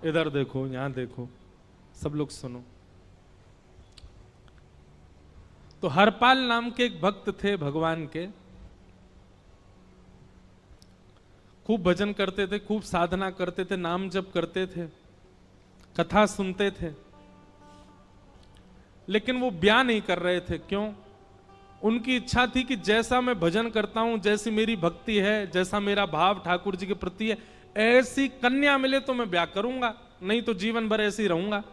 इधर देखो, यहां देखो, सब लोग सुनो। तो हरपाल नाम के एक भक्त थे भगवान के, खूब भजन करते थे, खूब साधना करते थे, नाम जप करते थे, कथा सुनते थे, लेकिन वो ब्याह नहीं कर रहे थे। क्यों? उनकी इच्छा थी कि जैसा मैं भजन करता हूं, जैसी मेरी भक्ति है, जैसा मेरा भाव ठाकुर जी के प्रति है, ऐसी कन्या मिले तो मैं ब्याह करूंगा, नहीं तो जीवन भर ऐसे ही रहूंगा।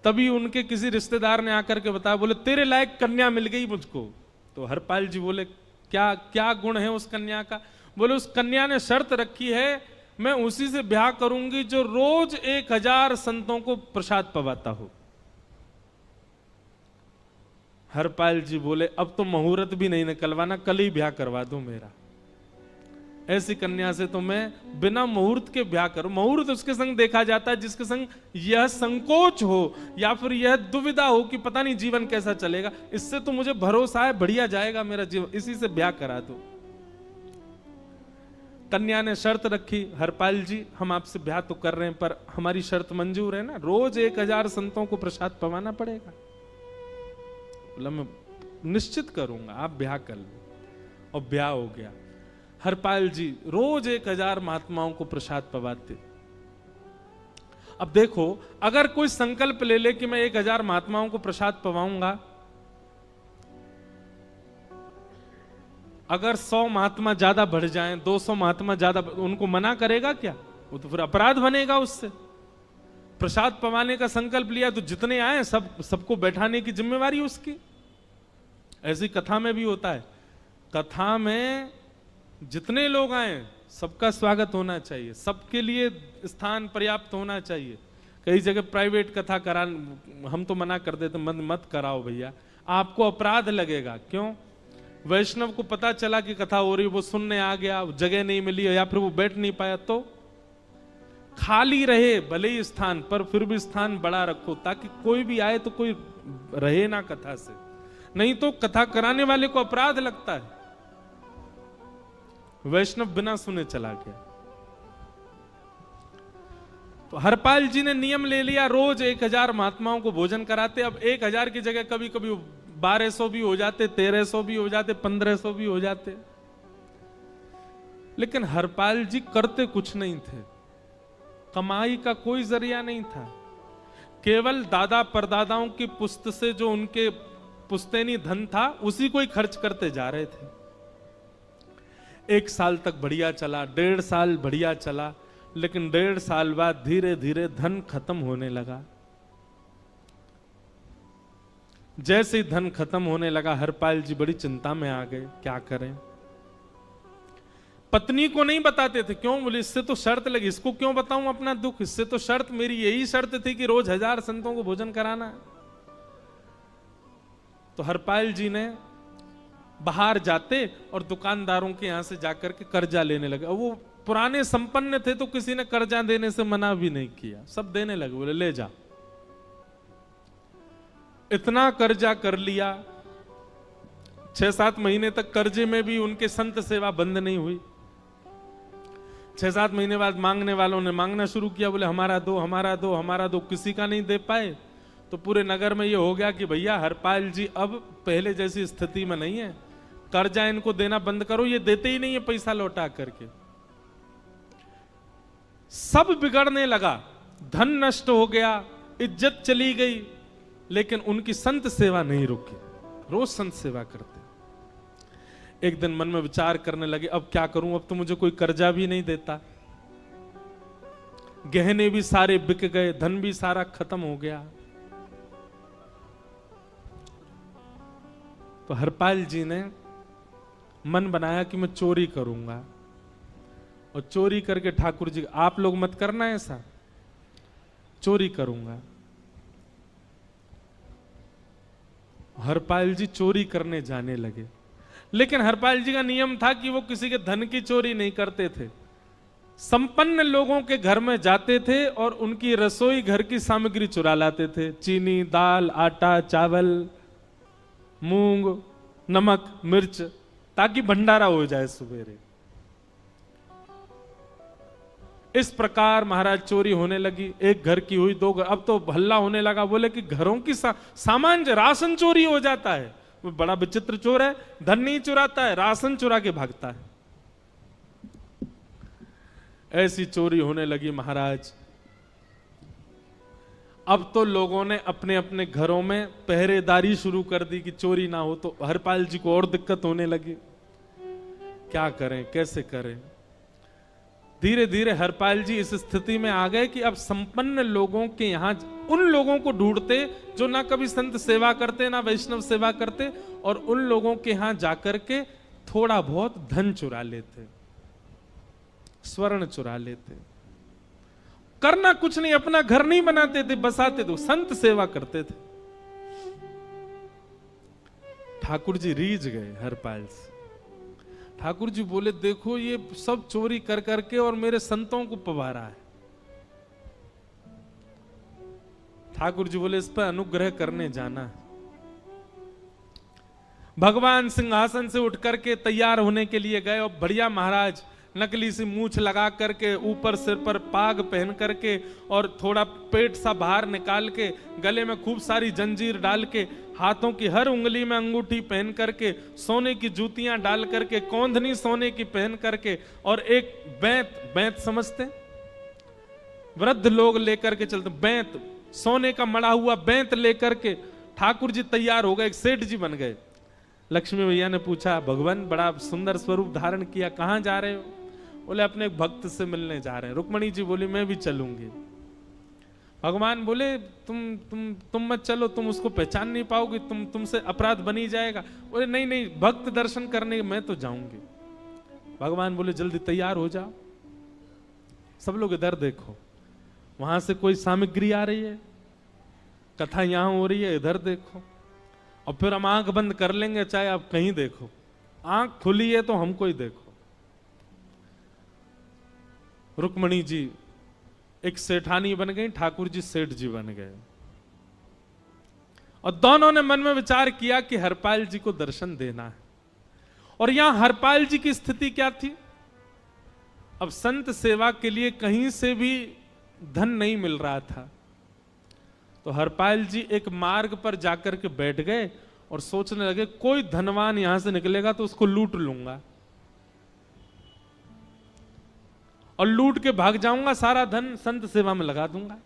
तभी उनके किसी रिश्तेदार ने आकर के बताया, बोले तेरे लायक कन्या मिल गई मुझको। तो हरपाल जी बोले, क्या क्या गुण है उस कन्या का? बोले उस कन्या ने शर्त रखी है, मैं उसी से ब्याह करूंगी जो रोज 1000 संतों को प्रसाद पवाता हो। हरपाल जी बोले, अब तो मुहूर्त भी नहीं निकलवाना, कल ही ब्याह करवा दो मेरा। ऐसी कन्या से तो मैं बिना मुहूर्त के ब्याह करूं। मुहूर्त उसके संग देखा जाता है जिसके संग यह संकोच हो या फिर यह दुविधा हो कि पता नहीं जीवन कैसा चलेगा। इससे तो मुझे भरोसा है बढ़िया जाएगा मेरा जीवन, इसी से ब्याह करा दो। कन्या ने शर्त रखी, हरपाल जी हम आपसे ब्याह तो कर रहे हैं पर हमारी शर्त मंजूर है ना, रोज 1000 संतों को प्रसाद पवाना पड़ेगा। बोला मैं निश्चित करूंगा, आप ब्याह कर लो। और ब्याह हो गया। हरपाल जी रोज 1000 महात्माओं को प्रसाद पवाते। अब देखो, अगर कोई संकल्प ले ले कि मैं 1000 महात्माओं को प्रसाद पवाऊंगा, अगर 100 महात्मा ज्यादा बढ़ जाएं, 200 महात्मा ज्यादा, उनको मना करेगा क्या? वो तो फिर अपराध बनेगा उससे। प्रसाद पवाने का संकल्प लिया तो जितने आए सबको बैठाने की जिम्मेवारी उसकी। ऐसी कथा में भी होता है, कथा में जितने लोग आए सबका स्वागत होना चाहिए, सबके लिए स्थान पर्याप्त होना चाहिए। कई जगह प्राइवेट कथा करा, हम तो मना कर देते, मत कराओ भैया, आपको अपराध लगेगा। क्यों? वैष्णव को पता चला कि कथा हो रही, वो सुनने आ गया, जगह नहीं मिली या फिर वो बैठ नहीं पाया, तो खाली रहे भले ही स्थान, पर फिर भी स्थान बड़ा रखो ताकि कोई भी आए तो कोई रहे ना कथा से, नहीं तो कथा कराने वाले को अपराध लगता है। वैष्णव बिना सुने चला गया। तो हरपाल जी ने नियम ले लिया, रोज 1000 महात्माओं को भोजन कराते। अब 1000 की जगह कभी कभी 1200 भी हो जाते, 1300 भी हो जाते, 1500 भी हो जाते। लेकिन हरपाल जी करते कुछ नहीं थे, कमाई का कोई जरिया नहीं था, केवल दादा परदादाओं की पुश्त से जो उनके पुश्तैनी धन था उसी को ही खर्च करते जा रहे थे। 1 साल तक बढ़िया चला, 1.5 साल बढ़िया चला, लेकिन 1.5 साल बाद धीरे धीरे धन खत्म होने लगा। जैसे ही धन खत्म होने लगा, हरपाल जी बड़ी चिंता में आ गए, क्या करें। पत्नी को नहीं बताते थे। क्यों? बोले इससे तो शर्त लगी, इसको क्यों बताऊं अपना दुख, इससे तो शर्त मेरी यही शर्त थी कि रोज 1000 संतों को भोजन कराना। तो हरपाल जी ने बाहर जाते और दुकानदारों के यहां से जाकर के कर्जा लेने लगे। वो पुराने संपन्न थे तो किसी ने कर्जा देने से मना भी नहीं किया, सब देने लगे, बोले ले जा। इतना कर्जा कर लिया, 6-7 महीने तक कर्जे में भी उनके संत सेवा बंद नहीं हुई। 6-7 महीने बाद मांगने वालों ने मांगना शुरू किया, बोले हमारा दो, हमारा दो, हमारा दो। किसी का नहीं दे पाए तो पूरे नगर में ये हो गया कि भैया हरपाल जी अब पहले जैसी स्थिति में नहीं है, कर्जा इनको देना बंद करो, ये देते ही नहीं है पैसा लौटा करके। सब बिगड़ने लगा, धन नष्ट हो गया, इज्जत चली गई, लेकिन उनकी संत सेवा नहीं रुकी, रोज संत सेवा करते। एक दिन मन में विचार करने लगे, अब क्या करूं, अब तो मुझे कोई कर्जा भी नहीं देता, गहने भी सारे बिक गए, धन भी सारा खत्म हो गया। तो हरपाल जी ने मन बनाया कि मैं चोरी करूंगा, और चोरी करके ठाकुर जी, आप लोग मत करना ऐसा, चोरी करूंगा। हरपाल जी चोरी करने जाने लगे, लेकिन हरपाल जी का नियम था कि वो किसी के धन की चोरी नहीं करते थे। संपन्न लोगों के घर में जाते थे और उनकी रसोई घर की सामग्री चुरा लाते थे, चीनी, दाल, आटा, चावल, मूंग, नमक, मिर्च, ताकि भंडारा हो जाए सवेरे। इस प्रकार महाराज चोरी होने लगी। एक घर की हुई, दो घर, अब तो हल्ला होने लगा। बोले कि घरों की सामान राशन चोरी हो जाता है। वो बड़ा विचित्र चोर है, धन नहीं चुराता है, राशन चुरा के भागता है। ऐसी चोरी होने लगी महाराज। अब तो लोगों ने अपने अपने घरों में पहरेदारी शुरू कर दी कि चोरी ना हो। तो हरपाल जी को और दिक्कत होने लगी, क्या करें, कैसे करें। धीरे धीरे हरपाल जी इस स्थिति में आ गए कि अब संपन्न लोगों के यहां उन लोगों को ढूंढते जो ना कभी संत सेवा करते ना वैष्णव सेवा करते, और उन लोगों के यहां जाकर के थोड़ा बहुत धन चुरा लेते, स्वर्ण चुरा लेते। करना कुछ नहीं, अपना घर नहीं बनाते थे, बसाते थे, संत सेवा करते थे। ठाकुर जी रीझ गए हरपाल से। ठाकुर जी बोले, देखो ये सब चोरी कर करके और मेरे संतों को पवारा है। ठाकुर जी बोले, इस पर अनुग्रह करने जाना है। भगवान सिंहासन से उठ करके तैयार होने के लिए गए, और बढ़िया महाराज नकली सी मूछ लगा करके, ऊपर सिर पर पाग पहन करके, और थोड़ा पेट सा बाहर निकाल के, गले में खूब सारी जंजीर डाल के, हाथों की हर उंगली में अंगूठी पहन करके, सोने की जूतियां डाल करके, कौंधनी सोने की पहन करके, और एक बैंत समझते, वृद्ध लोग लेकर के चलते, बैंत, सोने का मड़ा हुआ बैंत लेकर के ठाकुर जी तैयार हो गए, एक सेठ जी बन गए। लक्ष्मी भैया ने पूछा, भगवान बड़ा सुंदर स्वरूप धारण किया, कहां जा रहे हो? बोले, अपने एक भक्त से मिलने जा रहे हैं। रुक्मणी जी बोली, मैं भी चलूंगी। भगवान बोले, तुम मत चलो, तुम उसको पहचान नहीं पाओगे, तुमसे अपराध बनी जाएगा। बोले, नहीं नहीं, भक्त दर्शन करने मैं तो जाऊंगी। भगवान बोले, जल्दी तैयार हो जाओ। सब लोग इधर देखो, वहां से कोई सामग्री आ रही है, कथा यहां हो रही है, इधर देखो, और फिर हम आंख बंद कर लेंगे, चाहे आप कहीं देखो। आंख खुली है तो हमको ही देखो। रुक्मणी जी एक सेठानी बन गई, ठाकुर जी सेठ जी बन गए, और दोनों ने मन में विचार किया कि हरपाल जी को दर्शन देना है। और यहां हरपाल जी की स्थिति क्या थी? अब संत सेवा के लिए कहीं से भी धन नहीं मिल रहा था। तो हरपाल जी एक मार्ग पर जाकर के बैठ गए और सोचने लगे, कोई धनवान यहां से निकलेगा तो उसको लूट लूंगा, और लूट के भाग जाऊंगा, सारा धन संत सेवा में लगा दूंगा।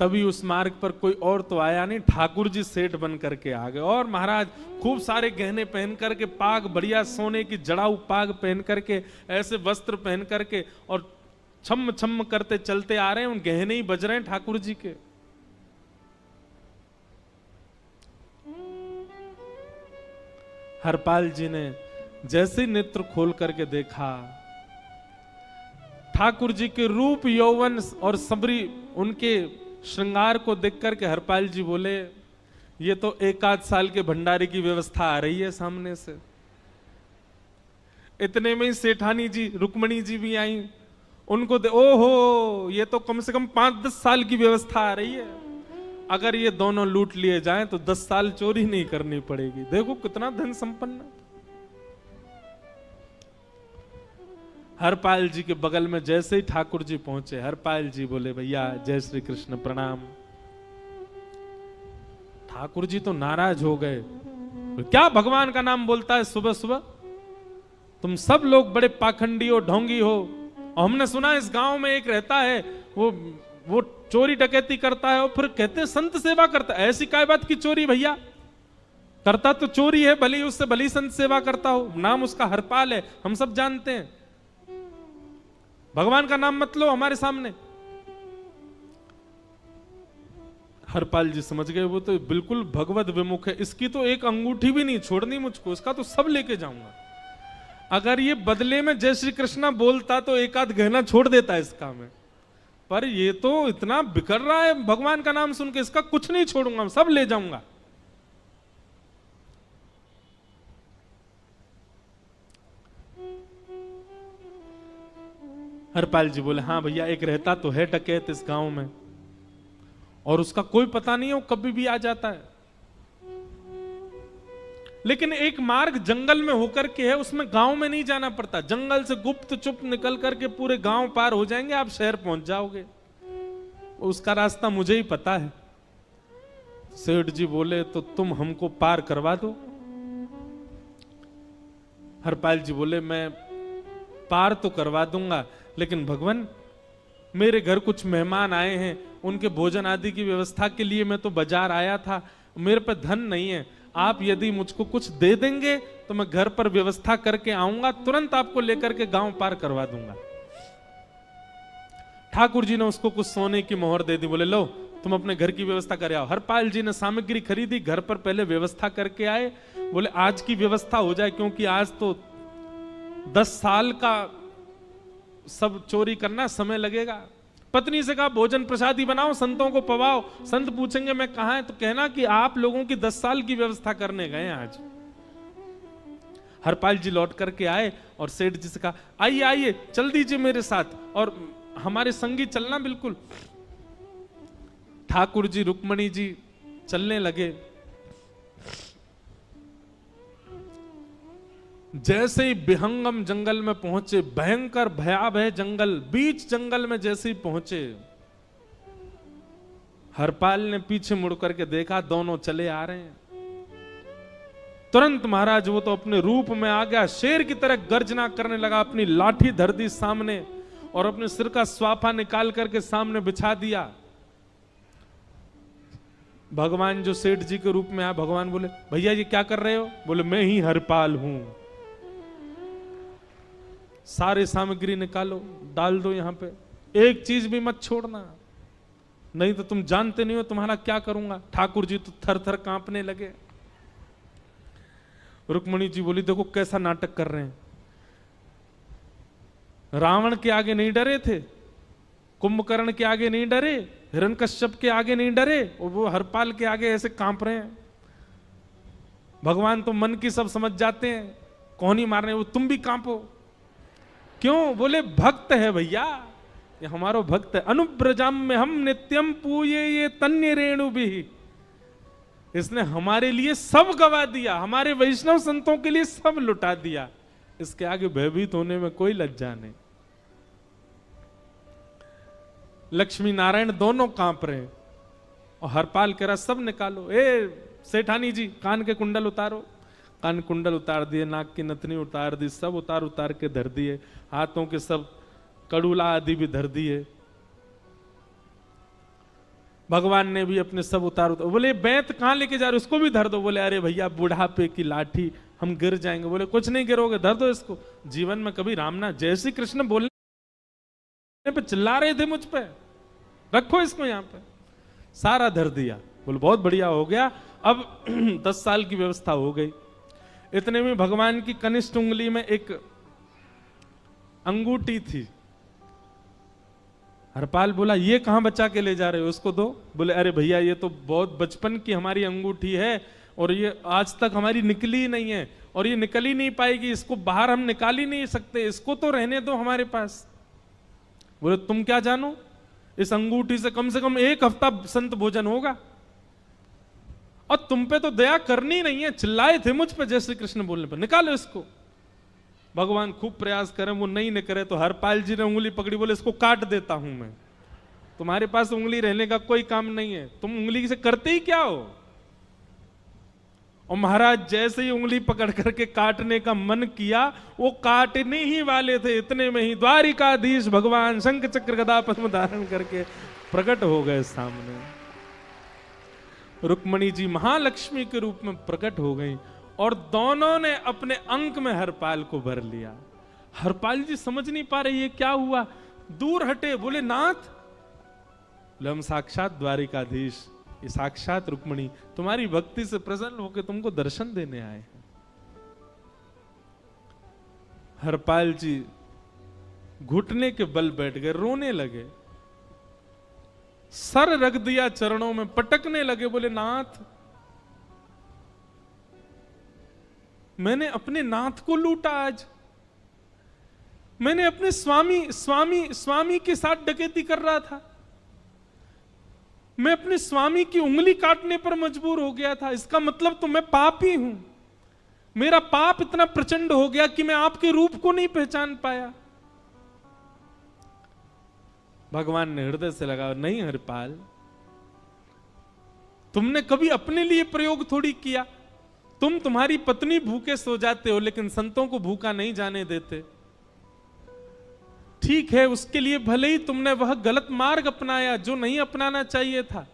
तभी उस मार्ग पर कोई और तो आया नहीं, ठाकुर जी सेठ बन करके आ गए। और महाराज खूब सारे गहने पहन करके, पाग बढ़िया सोने की जड़ाऊ पाग पहन करके, ऐसे वस्त्र पहन करके, और छम छम करते चलते आ रहे हैं। उन गहने ही बज रहे हैं ठाकुर जी के। हरपाल जी ने जैसे नेत्र खोल करके देखा, ठाकुर जी के रूप यौवन और सबरी उनके श्रृंगार को देख करके हरपाल जी बोले, ये तो एक आध साल के भंडारे की व्यवस्था आ रही है सामने से। इतने में ही सेठानी जी रुक्मणी जी भी आई, उनको ओहो, ये तो कम से कम 5-10 साल की व्यवस्था आ रही है। अगर ये दोनों लूट लिए जाएं तो 10 साल चोरी नहीं करनी पड़ेगी। देखो कितना धन संपन्न। हरपाल जी के बगल में जैसे ही ठाकुर जी पहुंचे, हरपाल जी बोले, भैया जय श्री कृष्ण, प्रणाम। ठाकुर जी तो नाराज हो गए, क्या भगवान का नाम बोलता है सुबह सुबह? तुम सब लोग बड़े पाखंडी हो, ढोंगी हो, और हमने सुना इस गांव में एक रहता है, वो चोरी डकैती करता है, और फिर कहते हैं संत सेवा करता है। ऐसी काय बात की चोरी भैया? करता तो चोरी है, भले उससे भली संत सेवा करता हो, नाम उसका हरपाल है, हम सब जानते हैं। भगवान का नाम मत लो हमारे सामने। हरपाल जी समझ गए, वो तो बिल्कुल भगवत विमुख है, इसकी तो एक अंगूठी भी नहीं छोड़नी मुझको, इसका तो सब लेके जाऊंगा। अगर ये बदले में जय श्री कृष्णा बोलता तो एक आध गहना छोड़ देता है इसका में, पर ये तो इतना बिखर रहा है भगवान का नाम सुन के, इसका कुछ नहीं छोड़ूंगा, सब ले जाऊंगा। हरपाल जी बोले, हाँ भैया, एक रहता तो है डकैत इस गांव में, और उसका कोई पता नहीं है, वो कभी भी आ जाता है। लेकिन एक मार्ग जंगल में होकर के है, उसमें गांव में नहीं जाना पड़ता। जंगल से गुप्त चुप निकल करके पूरे गांव पार हो जाएंगे, आप शहर पहुंच जाओगे। उसका रास्ता मुझे ही पता है। सेठ जी बोले तो तुम हमको पार करवा दो। हरपाल जी बोले मैं पार तो करवा दूंगा, लेकिन भगवान मेरे घर कुछ मेहमान आए हैं, उनके भोजन आदि की व्यवस्था के लिए मैं तो बाजार आया था, मेरे पे धन नहीं है। आप यदि मुझको कुछ दे देंगे तो मैं घर पर व्यवस्था करके आऊंगा, तुरंत आपको लेकर के गांव पार करवा दूंगा। ठाकुर जी ने उसको कुछ सोने की मोहर दे दी, बोले लो तुम अपने घर की व्यवस्था कर आओ। हरपाल जी ने सामग्री खरीदी, घर पर पहले व्यवस्था करके आए। बोले आज की व्यवस्था हो जाए, क्योंकि आज तो 10 साल का सब चोरी करना, समय लगेगा। पत्नी से कहा भोजन प्रसादी बनाओ, संतों को पवाओ। संत पूछेंगे मैं कहां है, तो कहना कि आप लोगों की 10 साल की व्यवस्था करने गए आज। हरपाल जी लौट करके आए और सेठ जी से कहा आइए आइए चल दीजिए मेरे साथ और हमारे संगी चलना बिल्कुल। ठाकुर जी रुक्मणी जी चलने लगे। जैसे ही विहंगम जंगल में पहुंचे, भयंकर भयावह जंगल, बीच जंगल में जैसे ही पहुंचे, हरपाल ने पीछे मुड़ करके देखा, दोनों चले आ रहे हैं। तुरंत महाराज वो तो अपने रूप में आ गया, शेर की तरह गर्जना करने लगा, अपनी लाठी धर दी सामने और अपने सिर का स्वाफा निकाल करके सामने बिछा दिया। भगवान जो सेठ जी के रूप में आया, भगवान बोले भैया ये क्या कर रहे हो? बोले मैं ही हरपाल हूं। सारे सामग्री निकालो, डाल दो यहां पे, एक चीज भी मत छोड़ना, नहीं तो तुम जानते नहीं हो तुम्हारा क्या करूंगा। ठाकुर जी तो थर थर कांपने लगे। रुक्मणी जी बोली देखो कैसा नाटक कर रहे हैं। रावण के आगे नहीं डरे थे, कुंभकर्ण के आगे नहीं डरे, हिरण्यकश्यप के आगे नहीं डरे, और वो हरपाल के आगे ऐसे कांप रहे हैं। भगवान तो मन की सब समझ जाते हैं, कौन ही मारने, वो तुम भी कांपो क्यों? बोले भक्त है भैया, ये हमारो भक्त है। अनुब्रजाम में हम नित्यम पूये ये तन्य रेणु भी, इसने हमारे लिए सब गवा दिया, हमारे वैष्णव संतों के लिए सब लुटा दिया, इसके आगे भयभीत होने में कोई लज्जा नहीं। लक्ष्मी नारायण दोनों कांप रहे हैं और हरपाल कह रहा सब निकालो। ए सेठानी जी कान के कुंडल उतारो। कान कुंडल उतार दिए, नाक की नथनी उतार दी, सब उतार उतार के धर दिए, हाथों के सब कड़ूला आदि भी धर दिए। भगवान ने भी अपने सब उतार। बोले बैंत कहां लेके जा रहे, उसको भी धर दो। बोले अरे भैया बुढ़ापे की लाठी, हम गिर जाएंगे। बोले कुछ नहीं गिरोगे, धर दो इसको। जीवन में कभी राम ना, जय श्री कृष्ण बोलने पे चिल्ला रहे थे मुझ पे, रखो इसको यहां पे। सारा धर दिया। बोले बहुत बढ़िया हो गया, अब 10 साल की व्यवस्था हो गई। इतने में भगवान की कनिष्ठ उंगली में एक अंगूठी थी। हरपाल बोला ये कहां बचा के ले जा रहे हो, उसको दो। बोले अरे भैया ये तो बहुत बचपन की हमारी अंगूठी है और ये आज तक हमारी निकली ही नहीं है और ये निकल ही नहीं पाएगी, इसको बाहर हम निकाल ही नहीं सकते, इसको तो रहने दो हमारे पास। बोले तुम क्या जानो, इस अंगूठी से कम 1 हफ्ता संत भोजन होगा और तुम पे तो दया करनी नहीं है। चिल्लाए थे मुझ पे जय श्री कृष्ण बोलने पर, निकालो इसको। भगवान खूब प्रयास करें, वो नहीं निकले तो हरपाल जी ने उंगली पकड़ी, बोले इसको काट देता हूं मैं, तुम्हारे पास उंगली रहने का कोई काम नहीं है, तुम उंगली से करते ही क्या हो। और महाराज जैसे ही उंगली पकड़ करके काटने का मन किया, वो काटने ही वाले थे, इतने में ही द्वारिकाधीश भगवान शंख चक्र गदा पद्म धारण करके प्रकट हो गए सामने। रुक्मणी जी महालक्ष्मी के रूप में प्रकट हो गई और दोनों ने अपने अंक में हरपाल को भर लिया। हरपाल जी समझ नहीं पा रहे ये क्या हुआ, दूर हटे। बोले नाथ, बोले हम साक्षात द्वारिकाधीश, ये साक्षात रुक्मणी तुम्हारी भक्ति से प्रसन्न होकर तुमको दर्शन देने आए हैं। हरपाल जी घुटने के बल बैठ गए, रोने लगे, सर रख दिया चरणों में, पटकने लगे। बोले नाथ, मैंने अपने नाथ को लूटा, आज मैंने अपने स्वामी के साथ डकैती कर रहा था, मैं अपने स्वामी की उंगली काटने पर मजबूर हो गया था, इसका मतलब तो मैं पापी हूं। मेरा पाप इतना प्रचंड हो गया कि मैं आपके रूप को नहीं पहचान पाया। भगवान ने हृदय से लगा, नहीं हरिपाल, तुमने कभी अपने लिए प्रयोग थोड़ी किया। तुम्हारी पत्नी भूखे सो जाते हो, लेकिन संतों को भूखा नहीं जाने देते। ठीक है, उसके लिए भले ही तुमने वह गलत मार्ग अपनाया जो नहीं अपनाना चाहिए था,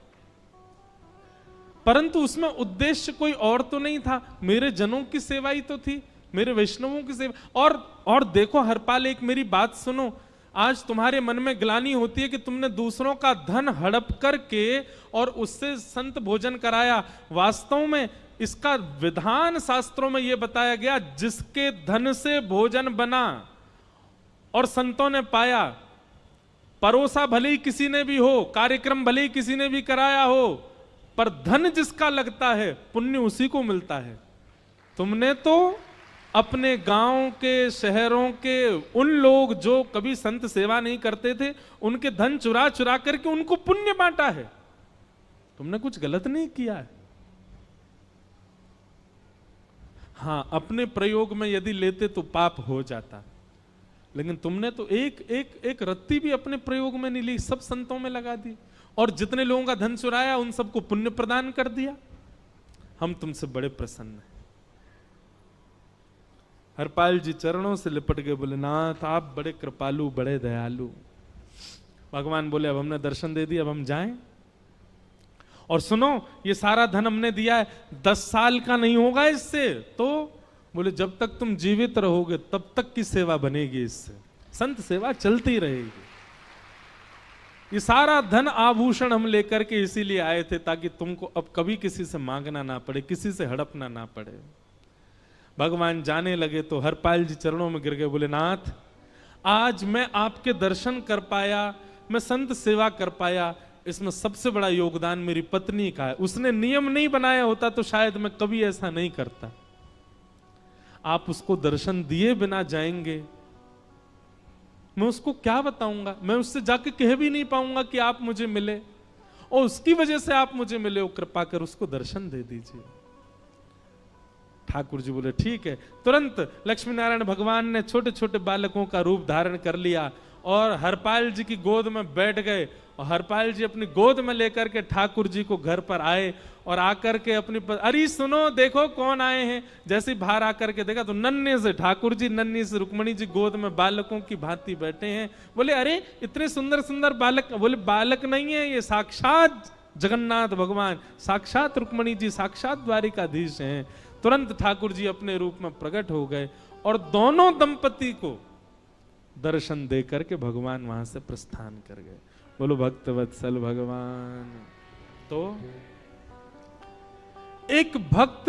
परंतु उसमें उद्देश्य कोई और तो नहीं था, मेरे जनों की सेवा ही तो थी, मेरे वैष्णवों की सेवा। और देखो हरपाल, एक मेरी बात सुनो, आज तुम्हारे मन में ग्लानि होती है कि तुमने दूसरों का धन हड़प करके और उससे संत भोजन कराया। वास्तव में इसका विधान शास्त्रों में यह बताया गया, जिसके धन से भोजन बना और संतों ने पाया, परोसा भले ही किसी ने भी हो, कार्यक्रम भले ही किसी ने भी कराया हो, पर धन जिसका लगता है पुण्य उसी को मिलता है। तुमने तो अपने गांव के, शहरों के उन लोग जो कभी संत सेवा नहीं करते थे, उनके धन चुरा चुरा करके उनको पुण्य बांटा है। तुमने कुछ गलत नहीं किया है। हां, अपने प्रयोग में यदि लेते तो पाप हो जाता, लेकिन तुमने तो एक रत्ती भी अपने प्रयोग में नहीं ली, सब संतों में लगा दी, और जितने लोगों का धन चुराया उन सबको पुण्य प्रदान कर दिया। हम तुमसे बड़े प्रसन्न हैं। हरपाल जी चरणों से लिपट गए, बोले नाथ आप बड़े कृपालु, बड़े दयालु। भगवान बोले अब हमने दर्शन दे दिया, अब हम जाएं। और सुनो, ये सारा धन हमने दिया है, 10 साल का नहीं होगा इससे। तो बोले जब तक तुम जीवित रहोगे तब तक की सेवा बनेगी, इससे संत सेवा चलती रहेगी। ये सारा धन आभूषण हम लेकर के इसीलिए आए थे, ताकि तुमको अब कभी किसी से मांगना ना पड़े, किसी से हड़पना ना पड़े। भगवान जाने लगे तो हरपाल जी चरणों में गिर गए, बोले नाथ आज मैं आपके दर्शन कर पाया, मैं संत सेवा कर पाया, इसमें सबसे बड़ा योगदान मेरी पत्नी का है। उसने नियम नहीं बनाया होता तो शायद मैं कभी ऐसा नहीं करता। आप उसको दर्शन दिए बिना जाएंगे, मैं उसको क्या बताऊंगा? मैं उससे जाके कह भी नहीं पाऊंगा कि आप मुझे मिले, और उसकी वजह से आप मुझे मिले हो, कृपा कर उसको दर्शन दे दीजिए। ठाकुर जी बोले ठीक है। तुरंत लक्ष्मी नारायण भगवान ने छोटे छोटे बालकों का रूप धारण कर लिया और हरपाल जी की गोद में बैठ गए, और हरपाल जी अपनी गोद में लेकर के ठाकुर जी को घर पर आए, और आकर के अपनी अरे सुनो देखो कौन आए हैं। जैसे ही बाहर आकर के देखा तो नन्हे से ठाकुर जी, नन्ही से रुक्मणी जी गोद में बालकों की भांति बैठे हैं। बोले अरे इतने सुंदर सुंदर बालक। बोले बालक नहीं है, ये साक्षात जगन्नाथ भगवान, साक्षात रुक्मणी जी, साक्षात द्वारिकाधीश हैं। तुरंत ठाकुर जी अपने रूप में प्रकट हो गए और दोनों दंपति को दर्शन दे करके भगवान वहां से प्रस्थान कर गए। बोलो भक्त वत्सल भगवान। तो एक भक्त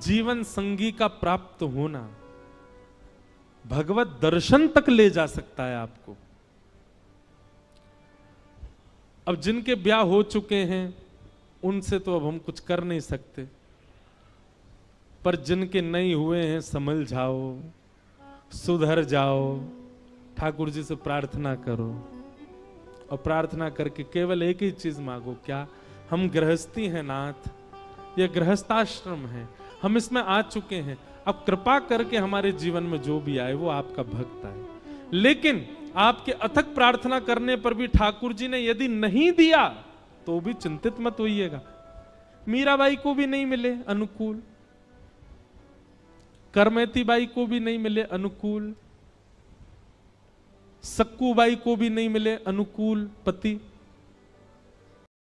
जीवन संगी का प्राप्त होना भगवत दर्शन तक ले जा सकता है आपको। अब जिनके ब्याह हो चुके हैं उनसे तो अब हम कुछ कर नहीं सकते, पर जिनके नहीं हुए हैं संभल जाओ, सुधर जाओ, ठाकुर जी से प्रार्थना करो, और प्रार्थना करके केवल एक ही चीज मांगो, क्या हम गृहस्थी हैं नाथ, यह गृहस्थाश्रम है, हम इसमें आ चुके हैं, अब कृपा करके हमारे जीवन में जो भी आए वो आपका भक्त आए। लेकिन आपके अथक प्रार्थना करने पर भी ठाकुर जी ने यदि नहीं दिया तो भी चिंतित मत होइएगा। मीराबाई को भी नहीं मिले अनुकूल, करमेती बाई को भी नहीं मिले अनुकूल, सक्कू बाई को भी नहीं मिले अनुकूल पति,